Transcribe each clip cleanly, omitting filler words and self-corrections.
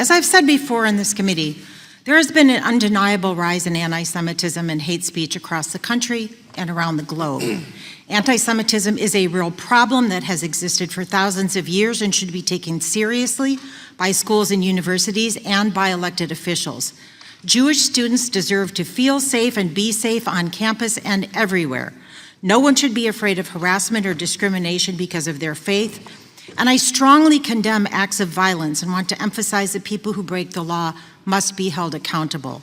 As I've said before in this committee, there has been an undeniable rise in anti-Semitism and hate speech across the country and around the globe. Anti-Semitism is a real problem that has existed for thousands of years and should be taken seriously by schools and universities and by elected officials. Jewish students deserve to feel safe and be safe on campus and everywhere. No one should be afraid of harassment or discrimination because of their faith. And I strongly condemn acts of violence and want to emphasize that people who break the law must be held accountable.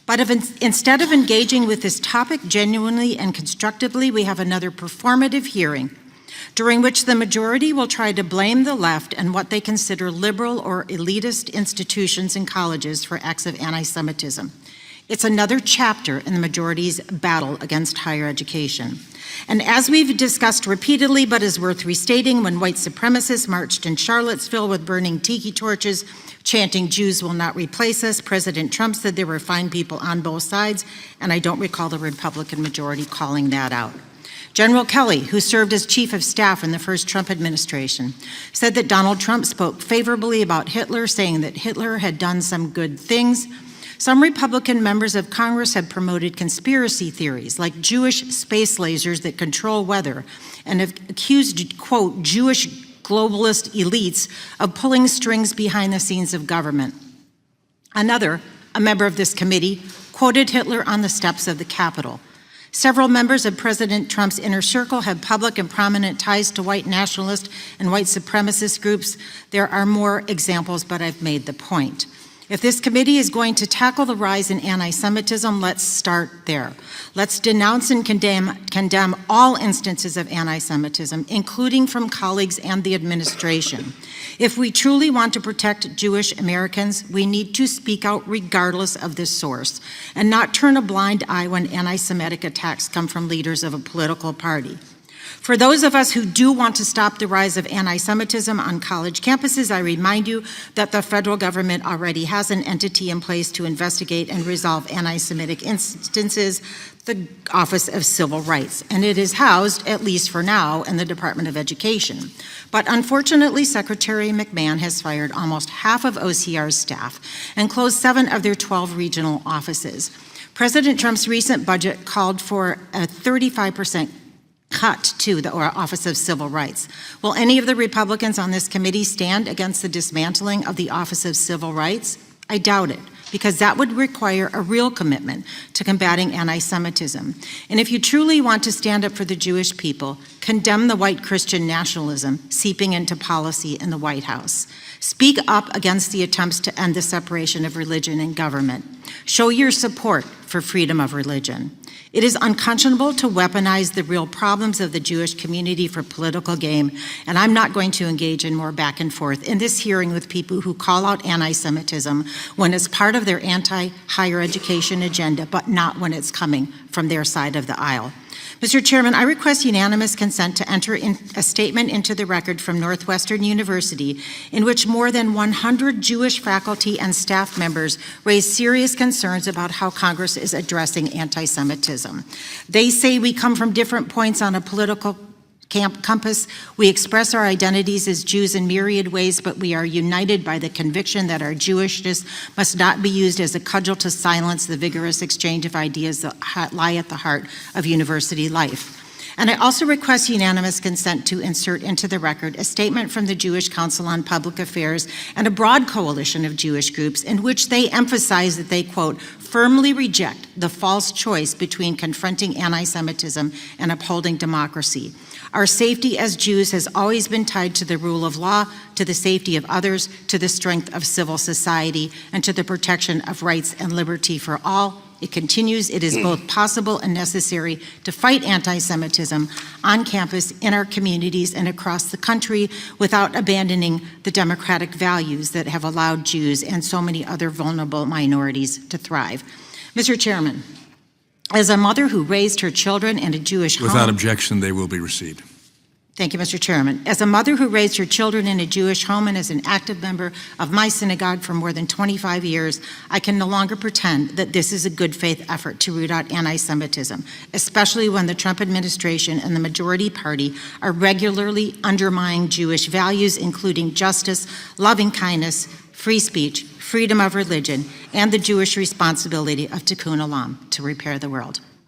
But instead of engaging with this topic genuinely and constructively, we have another performative hearing during which the majority will try to blame the left and what they consider liberal or elitist institutions and colleges for acts of anti-Semitism. It's another chapter in the majority's battle against higher education. And as we've discussed repeatedly, but is worth restating, when white supremacists marched in Charlottesville with burning tiki torches, chanting, "Jews will not replace us," President Trump said there were fine people on both sides, and I don't recall the Republican majority calling that out. General Kelly, who served as chief of staff in the first Trump administration, said that Donald Trump spoke favorably about Hitler, saying that Hitler had done some good things. Some Republican members of Congress have promoted conspiracy theories like Jewish space lasers that control weather and have accused, quote, Jewish globalist elites of pulling strings behind the scenes of government. Another, a member of this committee, quoted Hitler on the steps of the Capitol. Several members of President Trump's inner circle have public and prominent ties to white nationalist and white supremacist groups. There are more examples, but I've made the point. If this committee is going to tackle the rise in anti-Semitism, let's start there. Let's denounce and condemn all instances of anti-Semitism, including from colleagues and the administration. If we truly want to protect Jewish Americans, we need to speak out regardless of the source and not turn a blind eye when anti-Semitic attacks come from leaders of a political party. For those of us who do want to stop the rise of anti-Semitism on college campuses, I remind you that the federal government already has an entity in place to investigate and resolve anti-Semitic instances, the Office of Civil Rights, and it is housed, at least for now, in the Department of Education. But unfortunately, Secretary McMahon has fired almost half of OCR's staff and closed 7 of their 12 regional offices. President Trump's recent budget called for a 35% cut to the Office of Civil Rights. Will any of the Republicans on this committee stand against the dismantling of the Office of Civil Rights? I doubt it, because that would require a real commitment to combating anti-Semitism. And if you truly want to stand up for the Jewish people, condemn the white Christian nationalism seeping into policy in the White House. Speak up against the attempts to end the separation of religion and government. Show your support for freedom of religion. It is unconscionable to weaponize the real problems of the Jewish community for political gain, and I'm not going to engage in more back and forth in this hearing with people who call out anti-Semitism when it's part of their anti-higher education agenda, but not when it's coming from their side of the aisle. Mr. Chairman, I request unanimous consent to enter in a statement into the record from Northwestern University in which more than 100 Jewish faculty and staff members raised serious concerns about how Congress is addressing anti-Semitism. They say we come from different points on a political compass. We express our identities as Jews in myriad ways, but we are united by the conviction that our Jewishness must not be used as a cudgel to silence the vigorous exchange of ideas that lie at the heart of university life. And I also request unanimous consent to insert into the record a statement from the Jewish Council on Public Affairs and a broad coalition of Jewish groups in which they emphasize that they, quote, firmly reject the false choice between confronting anti-Semitism and upholding democracy. Our safety as Jews has always been tied to the rule of law, to the safety of others, to the strength of civil society, and to the protection of rights and liberty for all. It continues, it is both possible and necessary to fight anti-Semitism on campus, in our communities, and across the country without abandoning the democratic values that have allowed Jews and so many other vulnerable minorities to thrive. Mr. Chairman, as a mother who raised her children in a Jewish home— Without objection, they will be received. Thank you, Mr. Chairman. As a mother who raised her children in a Jewish home and as an active member of my synagogue for more than 25 years, I can no longer pretend that this is a good faith effort to root out anti-Semitism, especially when the Trump administration and the majority party are regularly undermining Jewish values, including justice, loving kindness, free speech, freedom of religion, and the Jewish responsibility of tikkun olam, to repair the world.